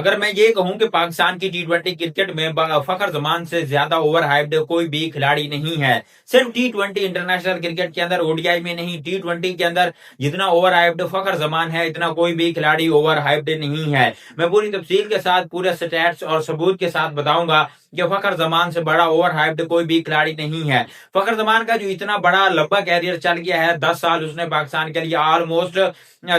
अगर मैं ये कहूं कि पाकिस्तान की टी20 क्रिकेट में फखर जमान से ज्यादा ओवर हाइप्ड कोई भी खिलाड़ी नहीं है। सिर्फ टी20 इंटरनेशनल क्रिकेट के अंदर, ओडीआई में नहीं, टी20 के अंदर जितना ओवर हाइप्ड फखर जमान है, इतना कोई भी खिलाड़ी ओवर हाइप्ड नहीं है। मैं पूरी तफसील के साथ, पूरे स्टैट्स और सबूत के साथ बताऊंगा कि फखर जमान से बड़ा ओवर हाइप्ड कोई भी खिलाड़ी नहीं है। फखर जमान का जो इतना बड़ा लंबा कैरियर चल गया है, 10 साल उसने पाकिस्तान के लिए ऑलमोस्ट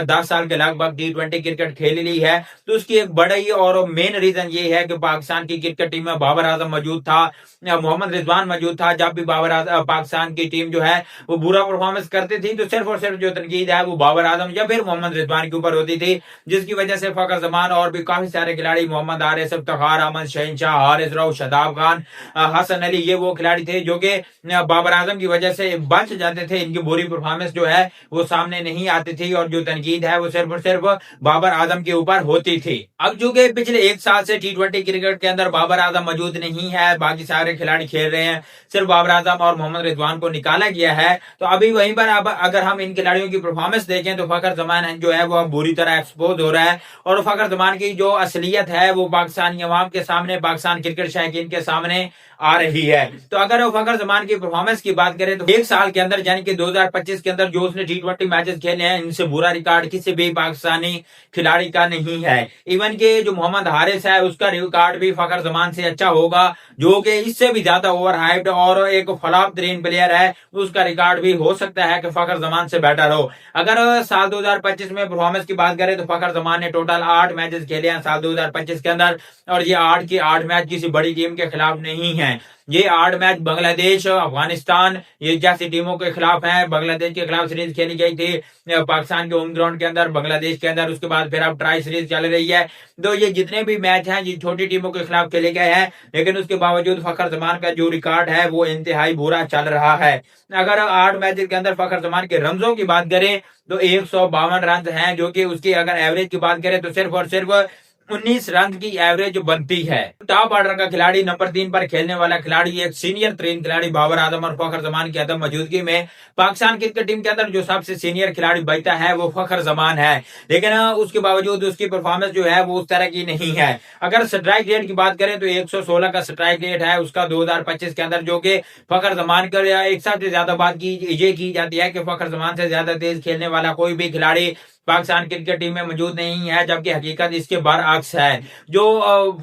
10 साल के लगभग टी20 क्रिकेट खेल ली है, तो उसकी एक बड़ी और मेन रीजन ये है कि पाकिस्तान की क्रिकेट टीम में बाबर आजम मौजूद था, मोहम्मद रिजवान मौजूद था। जब भी पाकिस्तान की टीम जो है वो बुरा परफॉर्मेंस करती थी तो सिर्फ और सिर्फ जो तनकीद है वो बाबर आजम या फिर मोहम्मद रिजवान के ऊपर होती थी, जिसकी वजह से फखर जमान और भी काफी सारे खिलाड़ी, मोहम्मद आरिफ, इफ्तिखार अहमद, शहनशाह, हारिस राव, शादाब खान, हसन अली, ये वो खिलाड़ी थे जो कि बाबर आजम की वजह से बच जाते थे। इनकी बुरी परफॉर्मेंस जो है वो सामने नहीं आती थी और जो तनकीद है वो सिर्फ और सिर्फ बाबर आजम के ऊपर होती थी। अब जो कि पिछले एक साल से टी20 क्रिकेट के अंदर बाबर आजम मौजूद नहीं है, बाकी सारे खिलाड़ी खेल रहे हैं, सिर्फ बाबर आजम और मोहम्मद रिजवान को निकाला गया है। तो अभी वहीं पर अब अगर हम इन खिलाड़ियों की परफॉर्मेंस देखें तो फखर जमान जो है वो बुरी तरह एक्सपोज हो रहा है और फखर जमान की जो असलियत है वो पाकिस्तानी अवाम के सामने, पाकिस्तान क्रिकेट शायकीन के सामने आ रही है। तो अगर फखर जमान की परफॉर्मेंस की बात करें तो एक साल के अंदर यानी कि 2025 के अंदर जो उसने टी20 मैचेस खेले हैं, इनसे बुरा रिकॉर्ड किसी भी पाकिस्तानी खिलाड़ी का नहीं है। इवन के जो मोहम्मद हारिस है उसका रिकॉर्ड भी फखर जमान से अच्छा होगा, जो कि इससे भी ज्यादा ओवर हाइप्ड और एक फ्लॉप तरीन प्लेयर है, उसका रिकॉर्ड भी हो सकता है कि फखर जमान से बेटर हो। अगर साल 2025 में परफॉर्मेंस की बात करें तो फखर जमान ने टोटल 8 मैचेस खेले हैं साल 2025 के अंदर, और ये 8 के 8 मैच किसी बड़ी टीम के खिलाफ नहीं है। ये 8 मैच बांग्लादेश, अफगानिस्तान, ये जैसी टीमों के खिलाफ हैं। बांग्लादेश के खिलाफ सीरीज खेली गई थी पाकिस्तान के होम ग्राउंड के अंदर, बांग्लादेश के अंदर, उसके बाद फिर अब ट्राई सीरीज चल रही है। तो ये जितने भी मैच हैं ये छोटी टीमों के खिलाफ खेले गए हैं, लेकिन उसके बावजूद फखर जमान का जो रिकॉर्ड है वो इंतहाई बुरा चल रहा है। अगर 8 मैच के अंदर फखर जमान के रन्सों की बात करें तो 152 रन हैं, जो कि उसकी अगर एवरेज की बात करें तो सिर्फ और सिर्फ 19 रन की एवरेज बनती है। टॉप ऑर्डर का खिलाड़ी, नंबर 3 पर खेलने वाला खिलाड़ी, एक सीनियर तरीन खिलाड़ी बाबर आजम और फखर जमान की अदम मौजूदगी में पाकिस्तान क्रिकेट टीम के अंदर जो सबसे सीनियर खिलाड़ी बचता है वो फखर जमान है। लेकिन उसके बावजूद उसकी परफॉर्मेंस जो है वो उस तरह की नहीं है। अगर स्ट्राइक रेट की बात करें तो 116 का स्ट्राइक रेट है उसका 2025 के अंदर, जो कि फखर जमान का एक सबसे ज्यादा बात की जाती है कि फखर जमान से ज्यादा तेज खेलने वाला कोई भी खिलाड़ी पाकिस्तान क्रिकेट टीम में मौजूद नहीं है, जबकि हकीकत इसके बरअक्स है। जो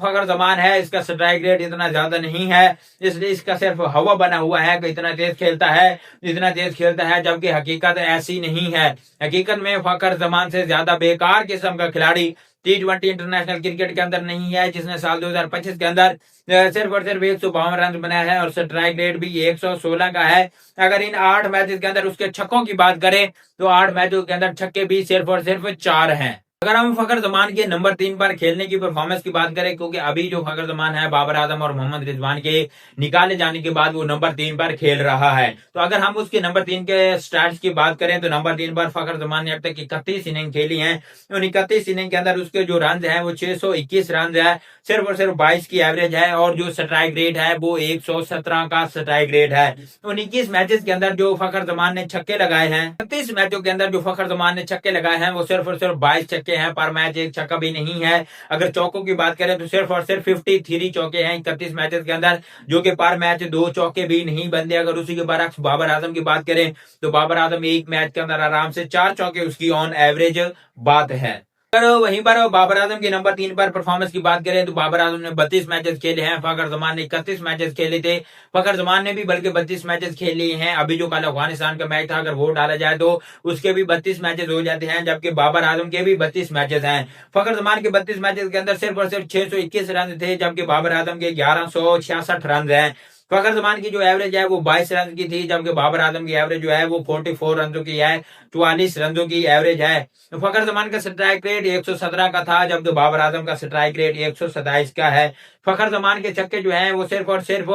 फखर जमान है इसका स्ट्राइक रेट इतना ज्यादा नहीं है, इसलिए इसका सिर्फ हवा बना हुआ है कि इतना तेज खेलता है, इतना तेज खेलता है, जबकि हकीकत ऐसी नहीं है। हकीकत में फखर जमान से ज्यादा बेकार किस्म का खिलाड़ी टी20 इंटरनेशनल क्रिकेट के अंदर नहीं है, जिसने साल 2025 के अंदर सिर्फ और सिर्फ 152 रन बनाया है और स्ट्राइक रेट भी 116 का है। अगर इन 8 मैचेस के अंदर उसके छक्कों की बात करें तो 8 मैचों के अंदर छक्के भी सिर्फ और सिर्फ 4 हैं। अगर हम फखर जमान के नंबर 3 पर खेलने की परफॉर्मेंस की बात करें, क्योंकि अभी जो फखर जमान है बाबर आजम और मोहम्मद रिजवान के निकाले जाने के बाद वो नंबर 3 पर खेल रहा है, तो अगर हम उसके नंबर 3 के स्टैट्स की बात करें तो नंबर 3 पर फखर जमान ने अब तक 31 इनिंग खेली है। उन 31 इनिंग के अंदर उसके जो रन है वो 621 रन है, सिर्फ और सिर्फ 22 की एवरेज है, और जो स्ट्राइक रेट है वो 117 का स्ट्राइक रेट है। उन 21 मैचेस के अंदर जो फखर जमान ने छक्के लगाए हैं, 31 मैचों के अंदर जो फखर जमान ने छक्के लगाए हैं वो सिर्फ और सिर्फ 22 छक्के हैं, पर मैच एक छक्का भी नहीं है। अगर चौकों की बात करें तो सिर्फ और सिर्फ 53 चौके हैं 31 मैचेस के अंदर, जो कि पर मैच 2 चौके भी नहीं बनते। अगर उसी के बरअक्स बाबर आजम की बात करें तो बाबर आजम एक मैच के अंदर आराम से 4 चौके उसकी ऑन एवरेज बात है। अगर वहीं पर बाबर आजम की नंबर 3 पर परफॉर्मेंस की बात करें तो बाबर आजम ने 32 मैचेस खेले हैं, फखर जमान ने 31 मैचेस खेले थे। फखर जमान ने भी बल्कि 32 मैचेस खेले हैं। अभी जो कल अफगानिस्तान का मैच था अगर वो डाला जाए तो उसके भी 32 मैचेस हो जाते हैं, जबकि बाबर आजम के भी 32 मैचेस हैं। फखर जमान के 32 मैचेस के अंदर सिर्फ और सिर्फ 621 रन थे, जबकि बाबर आजम के 1166 रन हैं। फखर जमान की जो एवरेज है वो 22 रन की थी, जबकि बाबर आजम की एवरेज जो है वो 44 रनों की है, 44 रनों की एवरेज है। तो फखर जमान का स्ट्राइक रेट 117 का था, जबकि बाबर आजम का स्ट्राइक रेट 127 का है। फखर जमान के छक्के जो हैं वो सिर्फ और सिर्फ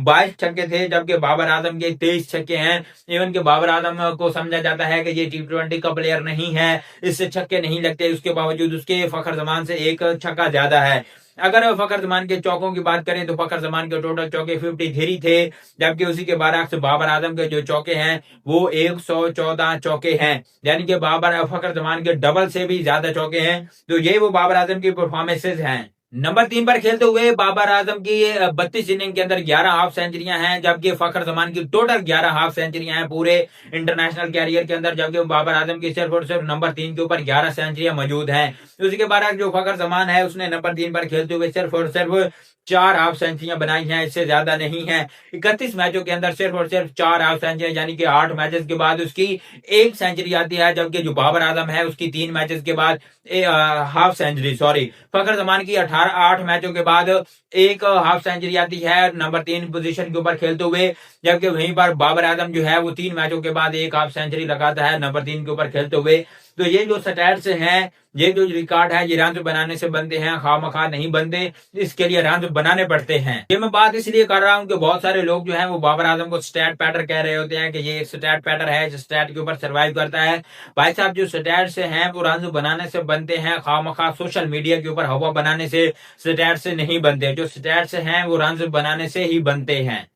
22 छक्के थे, जबकि बाबर आजम के 23 छक्के हैं। इवन के बाबर आजम को समझा जाता है कि ये टी20 का प्लेयर नहीं है, इससे छक्के नहीं लगते, उसके बावजूद उसके फखर जमान से एक छक्का ज्यादा है। अगर फखर जमान के चौकों की बात करें तो फखर जमान के टोटल चौके 53 थे, जबकि उसी के बरअक्स बाबर आजम के जो चौके हैं वो 114 चौके हैं, यानी कि बाबर फखर जमान के डबल से भी ज्यादा चौके हैं। तो ये वो बाबर आजम की परफॉर्मेंसेज हैं। नंबर 3 पर खेलते हुए बाबर आजम की 32 इनिंग के अंदर 11 हाफ सेंचुरियां हैं, जबकि फखर जमान की टोटल 11 हाफ सेंचुरियां हैं पूरे इंटरनेशनल कैरियर के अंदर, जबकि बाबर आजम की सिर्फ और सिर्फ नंबर 3 के ऊपर 11 सेंचुरियां मौजूद हैं। उसी के बाद जो फखर जमान है उसने नंबर 3 पर खेलते हुए सिर्फ और सिर्फ 4 हाफ सेंचुरियां बनाई हैं, इससे ज्यादा नहीं है। 31 मैचों के अंदर सिर्फ और सिर्फ 4 हाफ सेंचुरी, यानी कि 8 मैचेस के बाद उसकी 1 सेंचुरी आती है, जबकि जो बाबर आजम है उसकी 3 मैचेस के बाद हाफ सेंचुरी, सॉरी, फखर जमान की 8 मैचों के बाद 1 हाफ सेंचुरी आती है नंबर 3 पोजीशन के ऊपर खेलते हुए, जबकि वहीं पर बाबर आजम जो है वो 3 मैचों के बाद 1 हाफ सेंचुरी लगाता है नंबर 3 के ऊपर खेलते हुए। तो ये जो स्टैट्स हैं, ये जो रिकॉर्ड है, ये रन बनाने से बनते हैं, खामखा नहीं बनते, इसके लिए रन बनाने पड़ते हैं। ये मैं बात इसलिए कर रहा हूँ कि बहुत सारे लोग जो हैं वो बाबर आजम को स्टैट पैटर कह रहे होते हैं कि ये स्टैट पैटर है जो स्टैट के ऊपर सर्वाइव करता है। भाई साहब, जो स्टैट्स हैं वो रन बनाने से बनते हैं, खामखा सोशल मीडिया के ऊपर हवा बनाने से स्टैट्स से नहीं बनते। जो स्टैट्स हैं वो रन बनाने से ही बनते हैं।